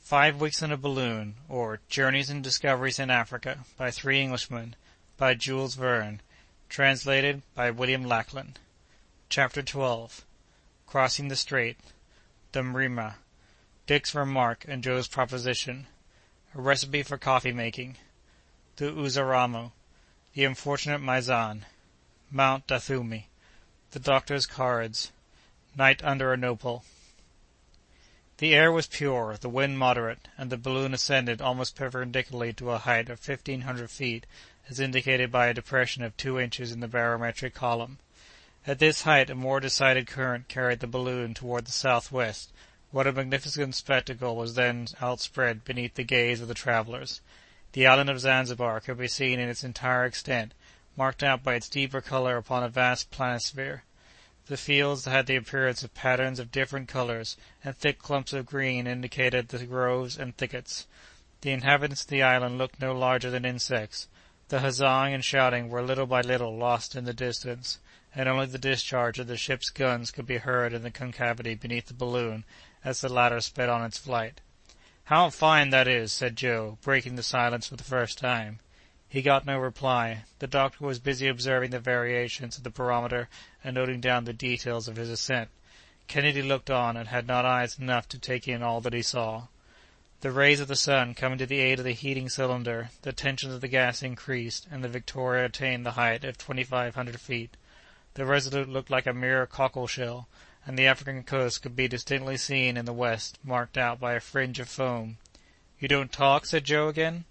5 Weeks in a Balloon, or Journeys and Discoveries in Africa, by 3 Englishmen, by Jules Verne, translated by William Lackland. Chapter 12. Crossing the Strait. The Mrima. Dick's remark and Joe's proposition. A recipe for coffee-making. The Uzaramo. The unfortunate Maizan. Mount Dathumi. The doctor's cards. Night under a nopal. The air was pure, the wind moderate, and the balloon ascended almost perpendicularly to a height of 1,500 feet, as indicated by a depression of 2 inches in the barometric column. At this height a more decided current carried the balloon toward the southwest. What a magnificent spectacle was then outspread beneath the gaze of the travelers! The island of Zanzibar could be seen in its entire extent, marked out by its deeper color upon a vast planisphere. The fields had the appearance of patterns of different colors, and thick clumps of green indicated the groves and thickets. The inhabitants of the island looked no larger than insects. The huzzahing and shouting were little by little lost in the distance, and only the discharge of the ship's guns could be heard in the concavity beneath the balloon as the latter sped on its flight. "How fine that is!" said Joe, breaking the silence for the first time. He got no reply. The doctor was busy observing the variations of the barometer and noting down the details of his ascent. Kennedy looked on, and had not eyes enough to take in all that he saw. The rays of the sun coming to the aid of the heating cylinder, the tension of the gas increased, and the Victoria attained the height of 2,500 feet. The Resolute looked like a mere cockle-shell, and the African coast could be distinctly seen in the west, marked out by a fringe of foam. "You don't talk?" said Joe again.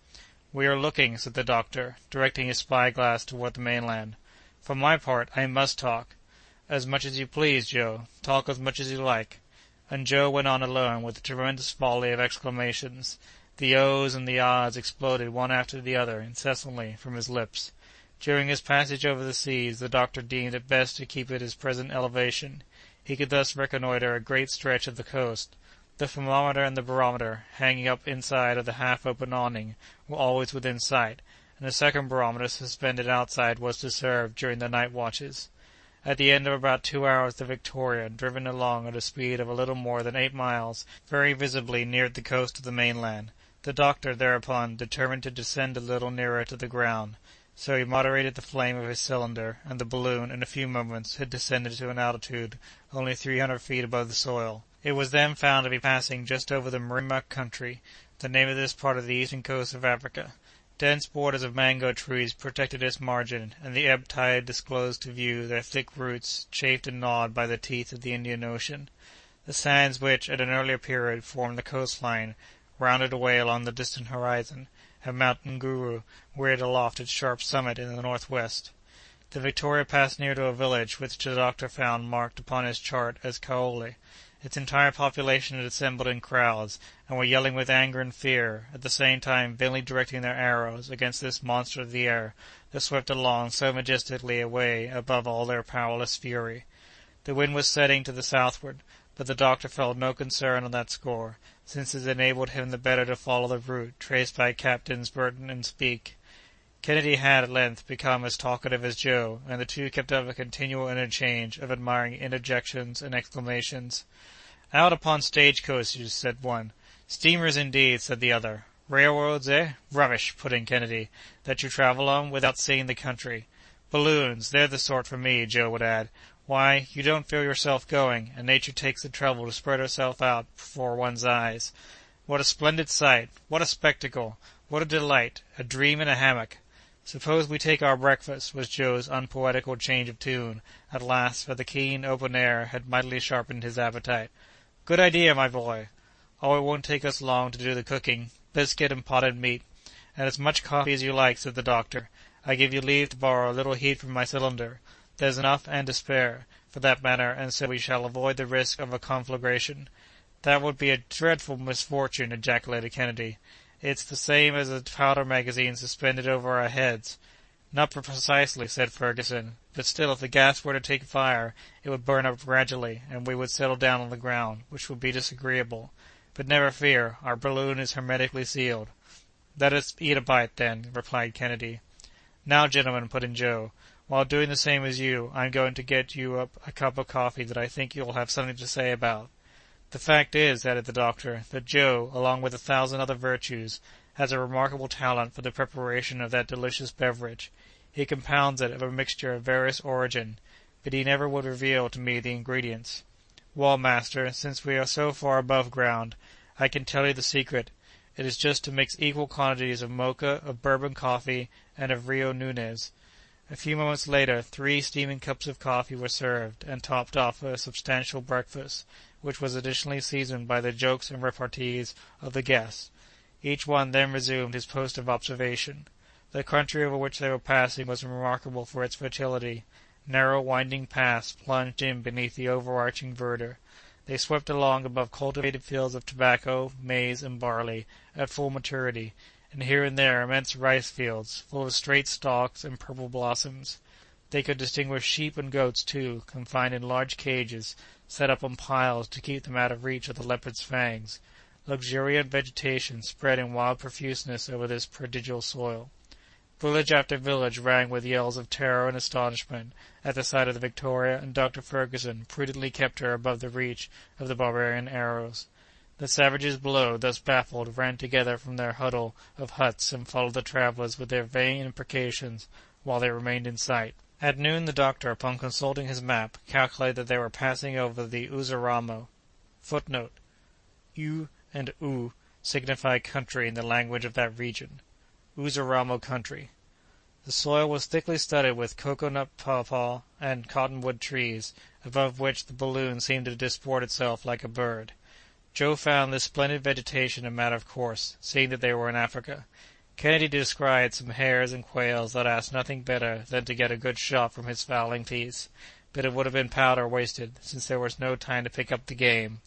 "We are looking," said the doctor, directing his spy-glass toward the mainland. "For my part, I must talk." "As much as you please, Joe. Talk as much as you like." And Joe went on alone with a tremendous volley of exclamations. The ohs and the ahs exploded one after the other incessantly from his lips. During his passage over the seas, the doctor deemed it best to keep at his present elevation. He could thus reconnoitre a great stretch of the coast. The thermometer and the barometer, hanging up inside of the half-open awning, were always within sight, and a second barometer suspended outside was to serve during the night watches. At the end of about 2 hours the Victoria, driven along at a speed of a little more than 8 miles, very visibly neared the coast of the mainland. The doctor, thereupon, determined to descend a little nearer to the ground. So he moderated the flame of his cylinder, and the balloon, in a few moments, had descended to an altitude only 300 feet above the soil. It was then found to be passing just over the Mrima country, the name of this part of the eastern coast of Africa. Dense borders of mango trees protected its margin, and the ebb tide disclosed to view their thick roots, chafed and gnawed by the teeth of the Indian Ocean. The sands which, at an earlier period, formed the coastline, rounded away along the distant horizon, and Mount Nguru reared aloft its sharp summit in the northwest. The Victoria passed near to a village which the doctor found marked upon his chart as Kaole. Its entire population had assembled in crowds, and were yelling with anger and fear, at the same time vainly directing their arrows against this monster of the air that swept along so majestically away above all their powerless fury. The wind was setting to the southward, but the doctor felt no concern on that score, since it enabled him the better to follow the route traced by Captains Burton and Speke. Kennedy had, at length, become as talkative as Joe, and the two kept up a continual interchange of admiring interjections and exclamations. "Out upon stage-coaches," said one. "Steamers, indeed," said the other. "Railroads, eh? Rubbish," put in Kennedy, "that you travel on without seeing the country." "Balloons, they're the sort for me," Joe would add. "Why, you don't feel yourself going, and nature takes the trouble to spread herself out before one's eyes. What a splendid sight! What a spectacle! What a delight! A dream in a hammock! Suppose we take our breakfast," was Joe's unpoetical change of tune, at last, for the keen, open air had mightily sharpened his appetite. "Good idea, my boy." "Oh, it won't take us long to do the cooking. Biscuit and potted meat." "And as much coffee as you like," said the doctor. "I give you leave to borrow a little heat from my cylinder. There's enough and to spare, for that matter, and so we shall avoid the risk of a conflagration." "That would be a dreadful misfortune," ejaculated Kennedy. "It's the same as a powder magazine suspended over our heads." "Not precisely," said Ferguson. "But still, if the gas were to take fire, it would burn up gradually, and we would settle down on the ground, which would be disagreeable. But never fear, our balloon is hermetically sealed." "Let us eat a bite, then," replied Kennedy. "Now, gentlemen," put in Joe, "while doing the same as you, I'm going to get you up a cup of coffee that I think you'll have something to say about." The fact is, added the doctor, that Joe, along with 1,000 other virtues, has a remarkable talent for the preparation of that delicious beverage. He compounds it of a mixture of various origin, but he never would reveal to me the ingredients. Well, master, since we are so far above ground, I can tell you the secret. It is just to mix equal quantities of mocha, of bourbon coffee, and of Rio Nunez. A few moments later, 3 steaming cups of coffee were served, and topped off a substantial breakfast, which was additionally seasoned by the jokes and repartees of the guests. Each one then resumed his post of observation. The country over which they were passing was remarkable for its fertility. Narrow, winding paths plunged in beneath the overarching verdure. They swept along above cultivated fields of tobacco, maize, and barley, at full maturity, and here and there immense rice fields, full of straight stalks and purple blossoms. They could distinguish sheep and goats, too, confined in large cages, set up on piles to keep them out of reach of the leopard's fangs. Luxuriant vegetation spread in wild profuseness over this prodigal soil. Village after village rang with yells of terror and astonishment at the sight of the Victoria, and Dr. Ferguson prudently kept her above the reach of the barbarian arrows. The savages below, thus baffled, ran together from their huddle of huts and followed the travellers with their vain imprecations while they remained in sight. At noon the doctor, upon consulting his map, calculated that they were passing over the Uzaramo. Footnote: U and U signify country in the language of that region. Uzaramo country. The soil was thickly studded with cocoa-nut pawpaw and cottonwood trees, above which the balloon seemed to disport itself like a bird. Joe found this splendid vegetation a matter of course, seeing that they were in Africa. Kennedy descried some hares and quails that asked nothing better than to get a good shot from his fowling piece, but it would have been powder wasted, since there was no time to pick up the game.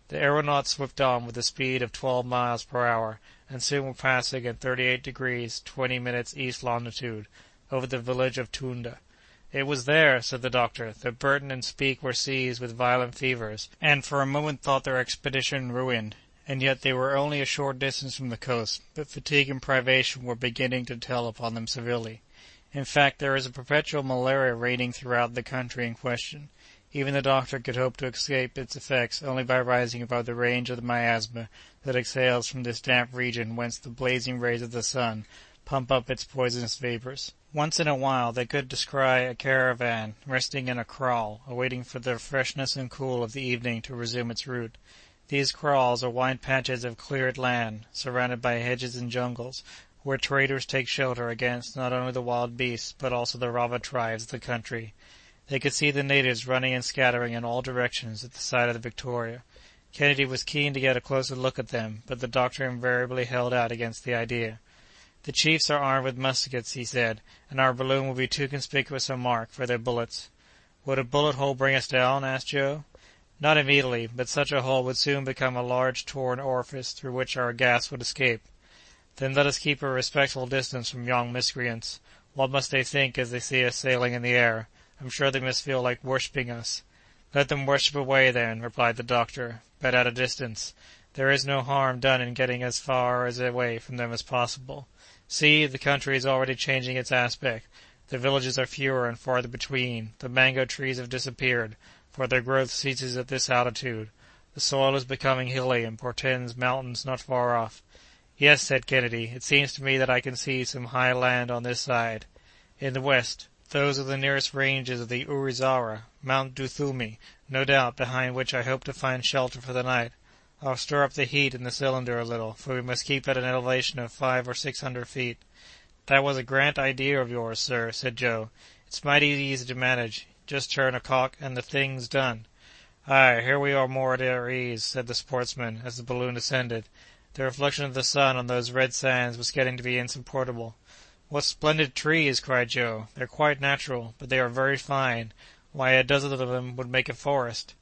The aeronauts swept on with a speed of 12 miles per hour, and soon were passing in 38 degrees 20 minutes east longitude, over the village of Tounda. It was there, said the doctor, that Burton and Speke were seized with violent fevers, and for a moment thought their expedition ruined. And yet they were only a short distance from the coast, but fatigue and privation were beginning to tell upon them severely. In fact, there is a perpetual malaria reigning throughout the country in question. Even the doctor could hope to escape its effects only by rising above the range of the miasma that exhales from this damp region whence the blazing rays of the sun pump up its poisonous vapors. Once in a while they could descry a caravan resting in a kraal, awaiting for the freshness and cool of the evening to resume its route. These kraals are wide patches of cleared land, surrounded by hedges and jungles, where traders take shelter against not only the wild beasts, but also the Rava tribes of the country. They could see the natives running and scattering in all directions at the sight of the Victoria. Kennedy was keen to get a closer look at them, but the doctor invariably held out against the idea. The chiefs are armed with muskets, he said, and our balloon will be too conspicuous a mark for their bullets. Would a bullet hole bring us down? Asked Joe. Not immediately, but such a hole would soon become a large torn orifice through which our gas would escape. Then let us keep a respectful distance from young miscreants. What must they think as they see us sailing in the air? I'm sure they must feel like worshipping us. Let them worship away, then, replied the doctor, but at a distance. There is no harm done in getting as far away from them as possible. See, the country is already changing its aspect. The villages are fewer and farther between. The mango trees have disappeared, for their growth ceases at this altitude. The soil is becoming hilly and portends mountains not far off. Yes, said Kennedy, it seems to me that I can see some high land on this side. In the west, those are the nearest ranges of the Urizara, Mount Duthumi, no doubt, behind which I hope to find shelter for the night. I'll stir up the heat in the cylinder a little, for we must keep at an elevation of 500 or 600 feet. That was a grand idea of yours, sir, said Joe. It's mighty easy to manage. Just turn a cock, and the thing's done. Aye, here we are more at our ease, said the sportsman, as the balloon ascended. The reflection of the sun on those red sands was getting to be insupportable. What splendid trees, cried Joe. They're quite natural, but they are very fine. Why, a dozen of them would make a forest.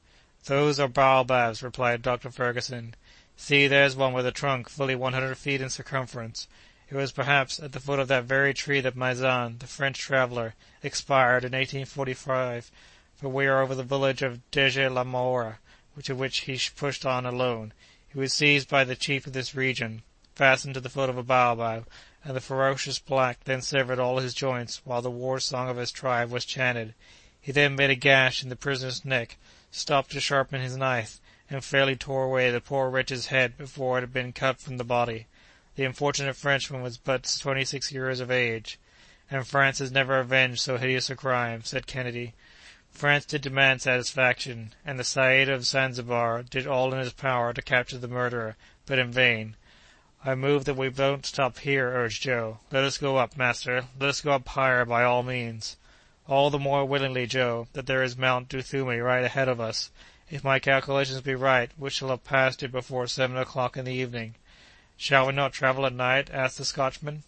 Those are baobabs, replied Dr. Ferguson. See, there's one with a trunk fully 100 feet in circumference. It was perhaps at the foot of that very tree that Maizan, the French traveller, expired in 1845, for we are over the village of Deje-la-Mora, to which he pushed on alone. He was seized by the chief of this region, fastened to the foot of a baobab, and the ferocious black then severed all his joints while the war song of his tribe was chanted. He then made a gash in the prisoner's neck, stopped to sharpen his knife, and fairly tore away the poor wretch's head before it had been cut from the body. The unfortunate Frenchman was but 26 years of age. "And France has never avenged so hideous a crime," said Kennedy. "France did demand satisfaction, and the Said of Zanzibar did all in his power to capture the murderer, but in vain." "I move that we don't stop here," urged Joe. "Let us go up, master. Let us go up higher by all means." "All the more willingly, Joe, that there is Mount Duthumi right ahead of us. If my calculations be right, we shall have passed it before 7 o'clock in the evening." "Shall we not travel at night?" asked the Scotchman.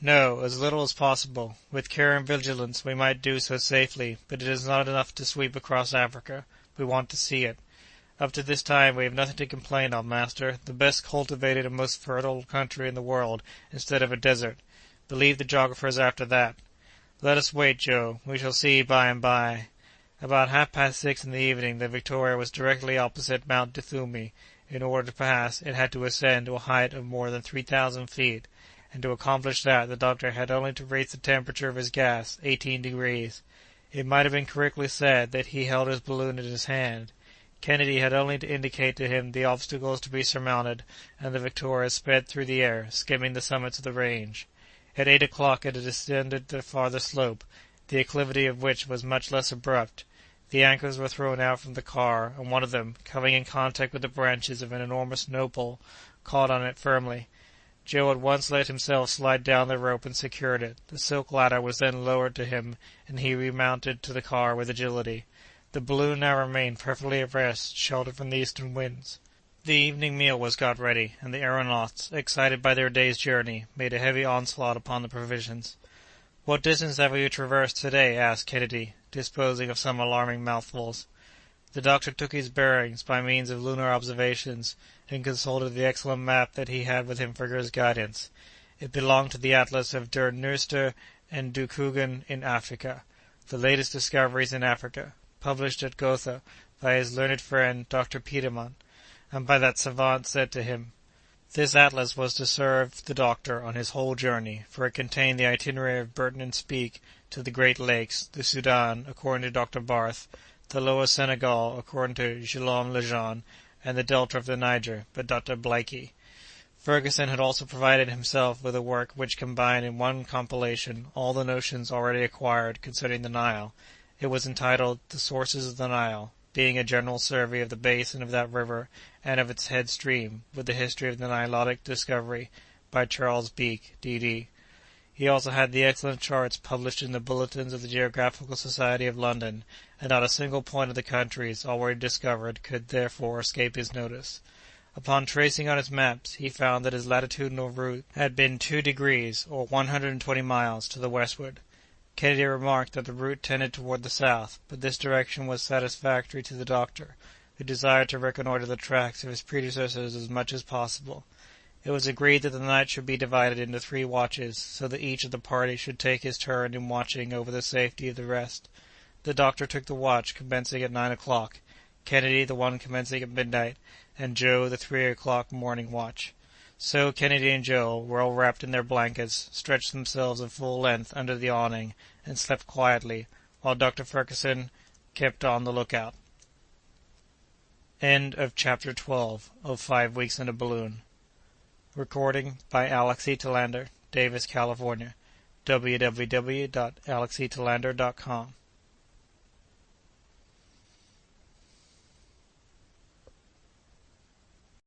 "No, as little as possible. With care and vigilance we might do so safely, but it is not enough to sweep across Africa. We want to see it. Up to this time we have nothing to complain of, master. The best cultivated and most fertile country in the world, instead of a desert. Believe the geographers after that." "Let us wait, Joe. We shall see by and by." About 6:30 in the evening the Victoria was directly opposite Mount Duthumi. In order to pass, it had to ascend to a height of more than 3,000 feet, and to accomplish that the doctor had only to raise the temperature of his gas 18 degrees. It might have been correctly said that he held his balloon in his hand. Kennedy had only to indicate to him the obstacles to be surmounted, and the Victoria sped through the air, skimming the summits of the range. At 8 o'clock it had descended the farther slope, the acclivity of which was much less abrupt. The anchors were thrown out from the car, and one of them, coming in contact with the branches of an enormous nopal, caught on it firmly. Joe at once let himself slide down the rope and secured it. The silk ladder was then lowered to him, and he remounted to the car with agility. The balloon now remained perfectly at rest, sheltered from the eastern winds. The evening meal was got ready, and the aeronauts, excited by their day's journey, made a heavy onslaught upon the provisions. "What distance have we traversed to-day?" asked Kennedy, disposing of some alarming mouthfuls. The doctor took his bearings by means of lunar observations, and consulted the excellent map that he had with him for his guidance. It belonged to the atlas of Der Neuster and Dukugan in Africa, the latest discoveries in Africa, published at Gotha by his learned friend Dr. Petermann, and by that savant said to him. This atlas was to serve the doctor on his whole journey, for it contained the itinerary of Burton and Speke to the Great Lakes, the Sudan, according to Dr. Barth, the Lower Senegal, according to Guillaume Lejeune, and the delta of the Niger, by Dr. Blaikie. Ferguson had also provided himself with a work which combined in one compilation all the notions already acquired concerning the Nile. It was entitled The Sources of the Nile, being a general survey of the basin of that river and of its head stream, with the history of the Nilotic discovery, by Charles Beeke, D.D. He also had the excellent charts published in the bulletins of the Geographical Society of London, and not a single point of the countries already discovered could therefore escape his notice. Upon tracing on his maps, he found that his latitudinal route had been 2 degrees, or 120 miles, to the westward. Kennedy remarked that the route tended toward the south, but this direction was satisfactory to the doctor, who desired to reconnoitre the tracks of his predecessors as much as possible. It was agreed that the night should be divided into 3 watches, so that each of the party should take his turn in watching over the safety of the rest. The doctor took the watch commencing at 9 o'clock, Kennedy the one commencing at midnight, and Joe the 3 o'clock morning watch. So Kennedy and Joe, well wrapped in their blankets, stretched themselves at full length under the awning, and slept quietly, while Dr. Ferguson kept on the lookout. End of Chapter 12 of 5 Weeks in a Balloon. Recording by Alex E. Talander, Davis, California. www.alexetalander.com